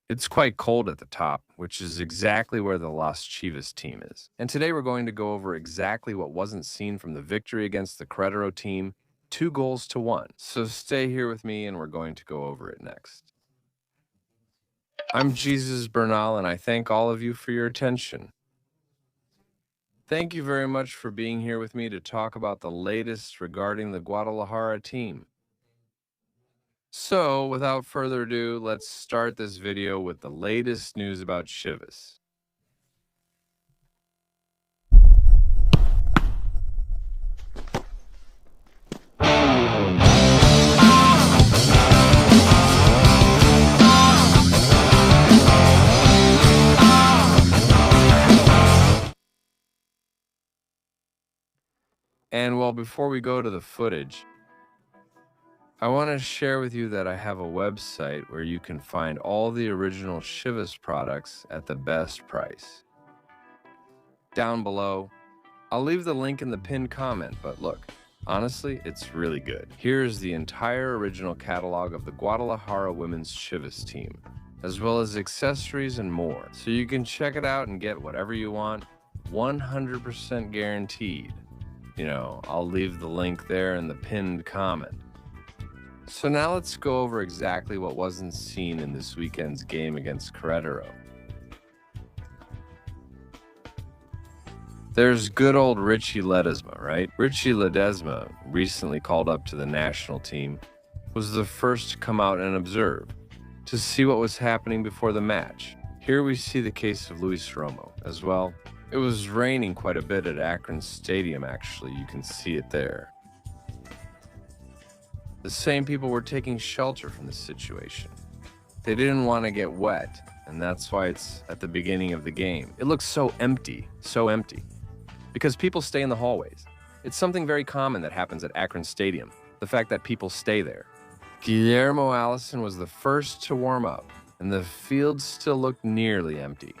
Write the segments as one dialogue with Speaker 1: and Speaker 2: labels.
Speaker 1: It's quite cold at the top, which is exactly where the Las Chivas team is. And today we're going to go over exactly what wasn't seen from the victory against the Querétaro team, 2-1. So stay here with me and we're going to go over it next. I'm Jesus Bernal and I thank all of you for your attention. Thank you very much for being here with me to talk about the latest regarding the Guadalajara team. So, without further ado, let's start this video with the latest news about Chivas. And well, before we go to the footage, I want to share with you that I have a website where you can find all the original Chivas products at the best price. Down below, I'll leave the link in the pinned comment, but look, honestly, it's really good. Here's the entire original catalog of the Guadalajara women's Chivas team, as well as accessories and more. So you can check it out and get whatever you want, 100% guaranteed. I'll leave the link there in the pinned comment. So now let's go over exactly what wasn't seen in this weekend's game against Querétaro. There's good old Richie Ledesma, right? Richie Ledesma, recently called up to the national team, was the first to come out and observe, to see what was happening before the match. Here we see the case of Luis Romo as well. It was raining quite a bit at Akron Stadium, actually. You can see it there. The same people were taking shelter from the situation. They didn't want to get wet, and that's why it's at the beginning of the game. It looks so empty, because people stay in the hallways. It's something very common that happens at Akron Stadium, the fact that people stay there. Guillermo Allison was the first to warm up, and the field still looked nearly empty.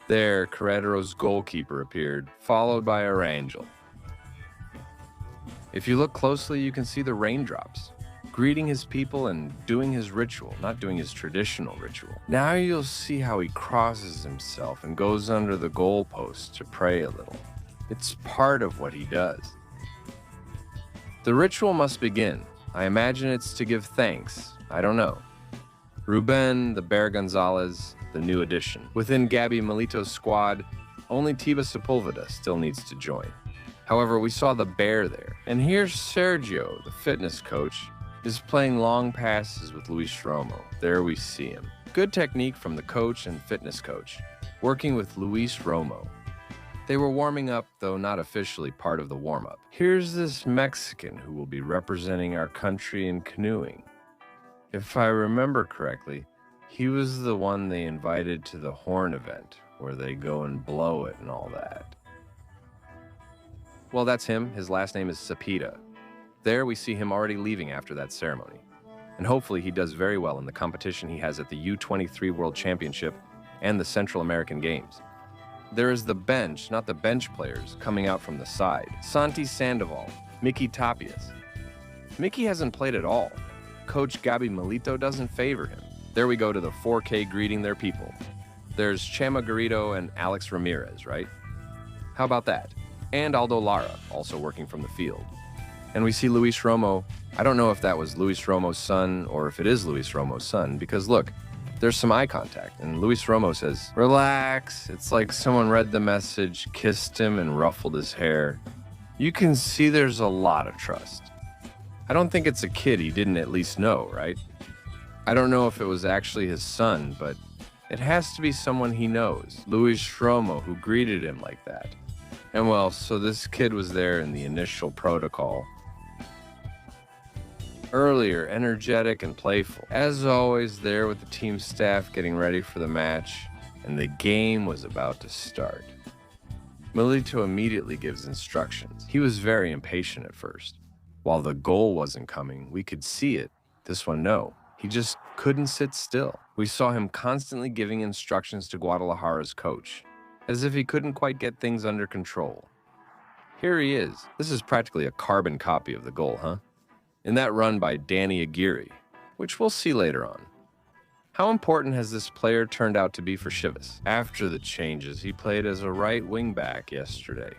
Speaker 1: There, Querétaro's goalkeeper appeared, followed by Arangel. If you look closely, you can see the raindrops, greeting his people and doing his ritual, not doing his traditional ritual. Now you'll see how he crosses himself and goes under the goalpost to pray a little. It's part of what he does. The ritual must begin. I imagine it's to give thanks. I don't know. Ruben, the Bear Gonzalez, the new addition. Within Gabby Milito's squad, only Tiba Sepulveda still needs to join. However, we saw the Bear there. And here's Sergio, the fitness coach, is playing long passes with Luis Romo. There we see him. Good technique from the coach and fitness coach, working with Luis Romo. They were warming up, though not officially part of the warm-up. Here's this Mexican who will be representing our country in canoeing. If I remember correctly, he was the one they invited to the horn event, where they go and blow it and all that. Well, that's him. His last name is Cepeda. There we see him already leaving after that ceremony. And hopefully he does very well in the competition he has at the U23 World Championship and the Central American Games. There is the bench, not the bench players, coming out from the side. Santi Sandoval, Mickey Tapias. Mickey hasn't played at all. Coach Gabby Milito doesn't favor him. There we go to the 4K greeting their people. There's Chema Garrido and Alex Ramirez, right? How about that? And Aldo Lara, also working from the field. And we see Luis Romo. I don't know if that was Luis Romo's son or if it is Luis Romo's son, because look, there's some eye contact, and Luis Romo says, "Relax." It's like someone read the message, kissed him, and ruffled his hair. You can see there's a lot of trust. I don't think it's a kid he didn't at least know, right? I don't know if it was actually his son, but it has to be someone he knows. Luis Romo, who greeted him like that. And well, so this kid was there in the initial protocol. Earlier, energetic and playful. As always, there with the team staff getting ready for the match, and the game was about to start. Milito immediately gives instructions. He was very impatient at first. While the goal wasn't coming, we could see it. This one, no. He just couldn't sit still. We saw him constantly giving instructions to Guadalajara's coach, as if he couldn't quite get things under control. Here he is. This is practically a carbon copy of the goal, huh? In that run by Danny Aguirre, which we'll see later on. How important has this player turned out to be for Chivas? After the changes, he played as a right wing back yesterday,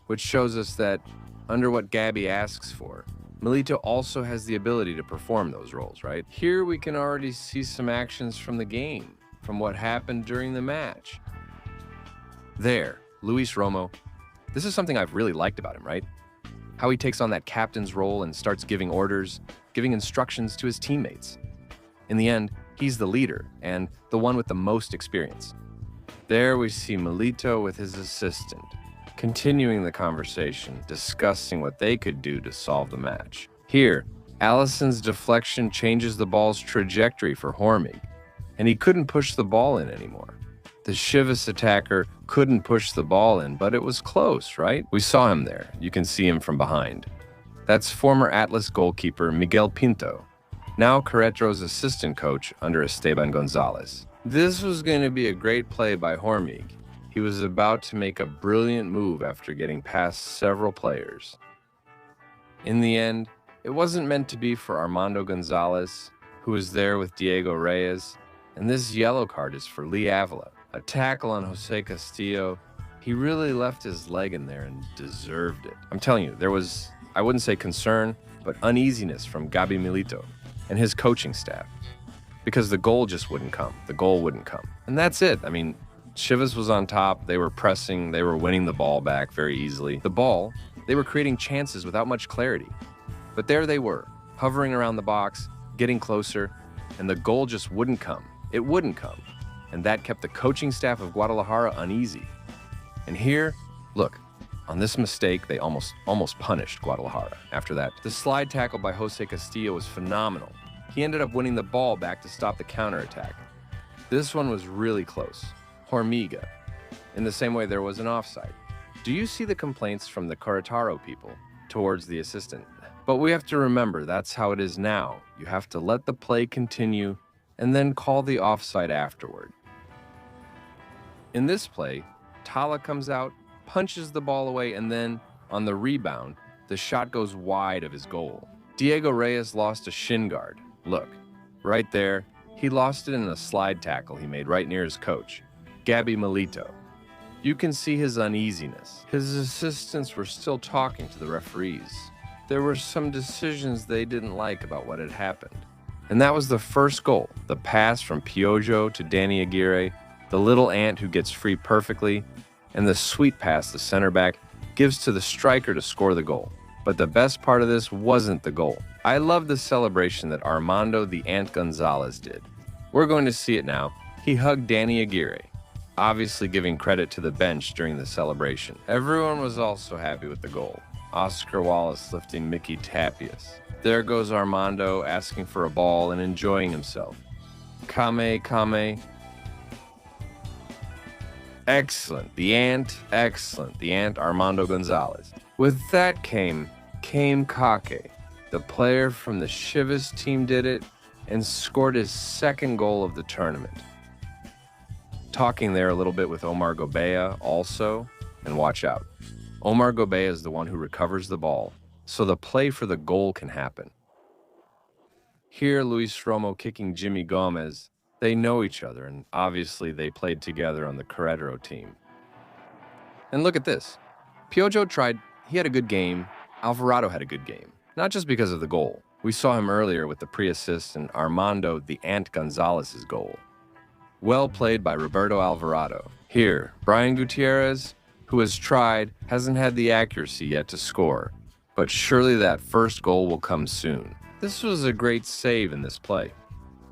Speaker 1: which shows us that under what Gabby asks for, Milito also has the ability to perform those roles, right? Here we can already see some actions from the game, from what happened during the match. There, Luis Romo. This is something I've really liked about him, right? How he takes on that captain's role and starts giving orders, giving instructions to his teammates. In the end, he's the leader and the one with the most experience. There we see Milito with his assistant, continuing the conversation, discussing what they could do to solve the match. Here, Allison's deflection changes the ball's trajectory for Hormiga, and he couldn't push the ball in anymore. The Chivas attacker couldn't push the ball in, but it was close, right? We saw him there. You can see him from behind. That's former Atlas goalkeeper Miguel Pinto, now Querétaro's assistant coach under Esteban Gonzalez. This was going to be a great play by Hormiga. He was about to make a brilliant move after getting past several players. In the end, it wasn't meant to be for Armando Gonzalez, who was there with Diego Reyes, and this yellow card is for Lee Avila. A tackle on Jose Castillo. He really left his leg in there and deserved it. I'm telling you, there was, I wouldn't say concern, but uneasiness from Gabi Milito and his coaching staff, because the goal just wouldn't come. The goal wouldn't come. And that's it. I mean, Chivas was on top. They were pressing. They were winning the ball back very easily. The ball, they were creating chances without much clarity. But there they were, hovering around the box, getting closer, and the goal just wouldn't come. It wouldn't come. And that kept the coaching staff of Guadalajara uneasy. And here, look, on this mistake, they almost punished Guadalajara after that. The slide tackle by Jose Castillo was phenomenal. He ended up winning the ball back to stop the counterattack. This one was really close. Hormiga. In the same way there was an offside. Do you see the complaints from the Querétaro people towards the assistant? But we have to remember that's how it is now. You have to let the play continue and then call the offside afterward. In this play, Tala comes out, punches the ball away, and then, on the rebound, the shot goes wide of his goal. Diego Reyes lost a shin guard. Look, right there, he lost it in a slide tackle he made right near his coach, Gabi Milito. You can see his uneasiness. His assistants were still talking to the referees. There were some decisions they didn't like about what had happened. And that was the first goal, the pass from Piojo to Danny Aguirre, the little ant who gets free perfectly, and the sweet pass the center back gives to the striker to score the goal. But the best part of this wasn't the goal. I love the celebration that Armando the Ant Gonzalez did. We're going to see it now. He hugged Danny Aguirre, obviously giving credit to the bench during the celebration. Everyone was also happy with the goal. Oscar Wallace lifting Mickey Tapias. There goes Armando asking for a ball and enjoying himself. Kame. Excellent. The Ant, excellent. The Ant, Armando Gonzalez. With that came Kake. The player from the Chivas team did it and scored his second goal of the tournament. Talking there a little bit with Omar Gobea also, and watch out. Omar Gobea is the one who recovers the ball, so the play for the goal can happen. Here, Luis Romo kicking Jimmy Gomez. They know each other, and obviously they played together on the Querétaro team. And look at this. Piojo tried, he had a good game. Alvarado had a good game. Not just because of the goal. We saw him earlier with the pre-assist and Armando the Ant Gonzalez's goal. Well played by Roberto Alvarado. Here, Brian Gutierrez, who has tried, hasn't had the accuracy yet to score. But surely that first goal will come soon. This was a great save in this play.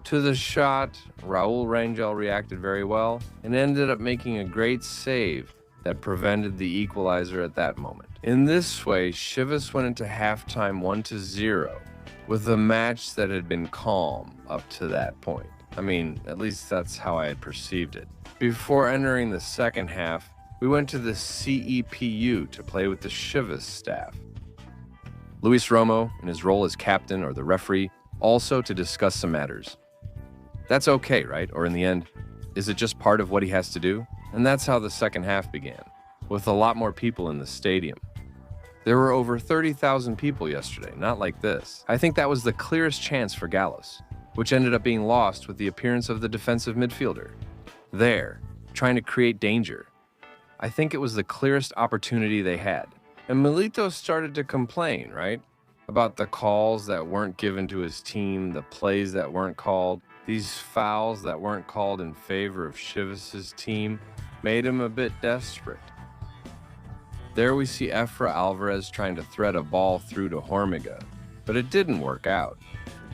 Speaker 1: To the shot, Raul Rangel reacted very well and ended up making a great save that prevented the equalizer at that moment. In this way, Chivas went into halftime 1-0 with a match that had been calm up to that point. I mean, at least that's how I had perceived it. Before entering the second half, we went to the CEPU to play with the Chivas staff. Luis Romo, in his role as captain or the referee, also to discuss some matters. That's okay, right? Or in the end, is it just part of what he has to do? And that's how the second half began, with a lot more people in the stadium. There were over 30,000 people yesterday, not like this. I think that was the clearest chance for Gallos. which ended up being lost with the appearance of the defensive midfielder. There, trying to create danger. I think it was the clearest opportunity they had. And Milito started to complain, right? About the calls that weren't given to his team, the plays that weren't called, these fouls that weren't called in favor of Chivas' team made him a bit desperate. There we see Efra Alvarez trying to thread a ball through to Hormiga, but it didn't work out.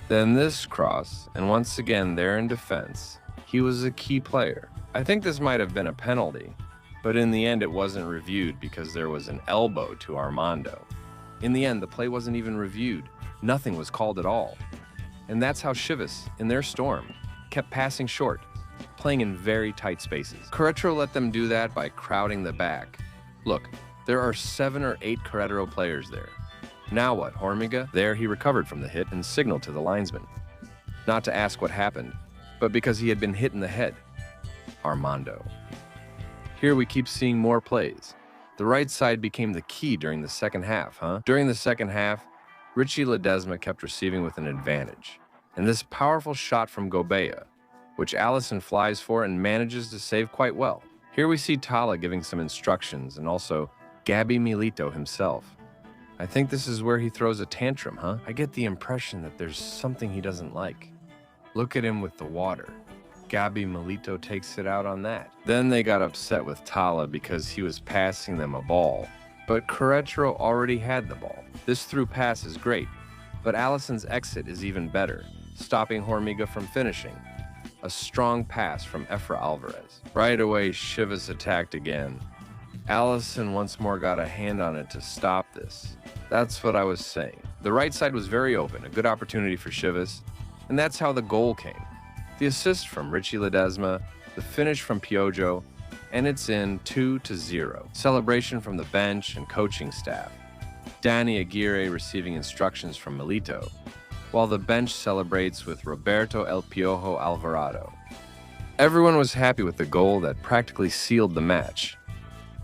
Speaker 1: Then this cross, and once again there in defense, he was a key player. I think this might have been a penalty, but in the end it wasn't reviewed because there was an elbow to Armando. In the end, the play wasn't even reviewed. Nothing was called at all. And that's how Chivas, in their storm, kept passing short, playing in very tight spaces. Querétaro let them do that by crowding the back. Look, there are 7 or 8 Querétaro players there. Now what, Hormiga? There he recovered from the hit and signaled to the linesman. Not to ask what happened, but because he had been hit in the head. Armando. Here we keep seeing more plays. The right side became the key during the second half, huh? During the second half, Richie Ledesma kept receiving with an advantage. And this powerful shot from Gobea, which Allison flies for and manages to save quite well. Here we see Tala giving some instructions and also Gabby Milito himself. I think this is where he throws a tantrum, huh? I get the impression that there's something he doesn't like. Look at him with the water. Gabby Milito takes it out on that. Then they got upset with Tala because he was passing them a ball. But Querétaro already had the ball. This through pass is great, but Allison's exit is even better, stopping Hormiga from finishing. A strong pass from Efra Alvarez. Right away, Chivas attacked again. Allison once more got a hand on it to stop this. That's what I was saying. The right side was very open, a good opportunity for Chivas, and that's how the goal came. The assist from Richie Ledesma, the finish from Piojo, and it's in 2-0. Celebration from the bench and coaching staff. Danny Aguirre receiving instructions from Milito, while the bench celebrates with Roberto El Piojo Alvarado. Everyone was happy with the goal that practically sealed the match.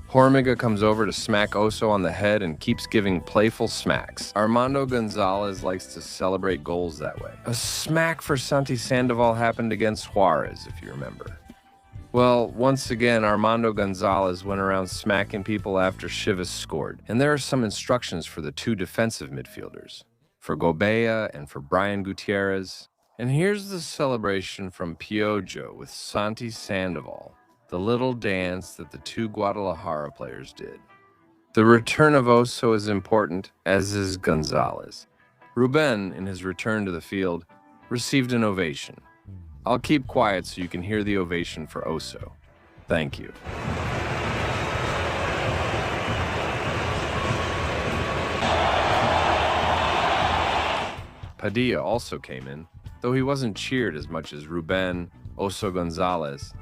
Speaker 1: Hormiga comes over to smack Oso on the head and keeps giving playful smacks. Armando Gonzalez likes to celebrate goals that way. A smack for Santi Sandoval happened against Juarez, if you remember. Well, once again, Armando Gonzalez went around smacking people after Chivas scored. And there are some instructions for the 2 defensive midfielders, for Gobea and for Brian Gutierrez. And here's the celebration from Piojo with Santi Sandoval. The little dance that the 2 Guadalajara players did. The return of Oso is important, as is Gonzalez. Ruben, in his return to the field, received an ovation. I'll keep quiet so you can hear the ovation for Oso. Thank you. Padilla also came in, though he wasn't cheered as much as Ruben, Oso Gonzalez,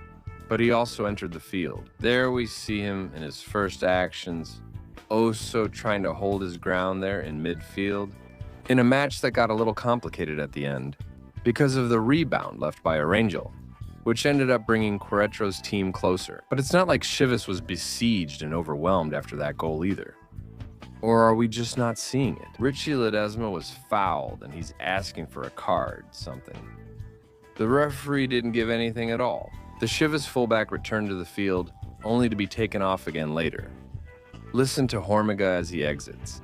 Speaker 1: but he also entered the field. There we see him in his first actions, Oso trying to hold his ground there in midfield, in a match that got a little complicated at the end because of the rebound left by Arangel, which ended up bringing Querétaro's team closer. But it's not like Chivas was besieged and overwhelmed after that goal either. Or are we just not seeing it? Richie Ledesma was fouled and he's asking for a card, something. The referee didn't give anything at all. The Chivas fullback returned to the field, only to be taken off again later. Listen to Hormiga as he exits.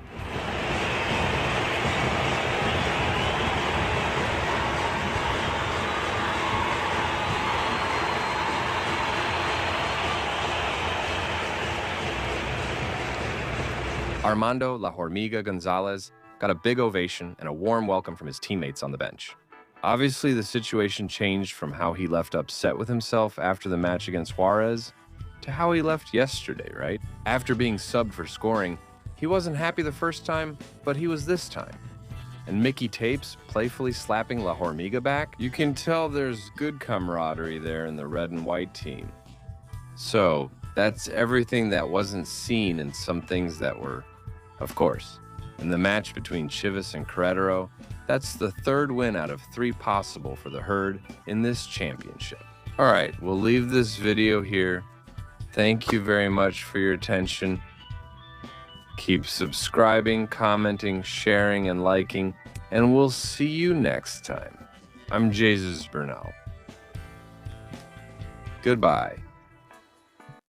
Speaker 1: Armando La Hormiga Gonzalez got a big ovation and a warm welcome from his teammates on the bench. Obviously, the situation changed from how he left upset with himself after the match against Juarez to how he left yesterday, right? After being subbed for scoring, he wasn't happy the first time, but he was this time. And Mickey Tapes playfully slapping La Hormiga back. You can tell there's good camaraderie there in the red and white team. So, that's everything that wasn't seen and some things that were, of course. In the match between Chivas and Querétaro, that's the 3rd win out of 3 possible for the Herd in this championship. All right, we'll leave this video here. Thank you very much for your attention. Keep subscribing, commenting, sharing, and liking, and we'll see you next time. I'm Jesus Bernal. Goodbye.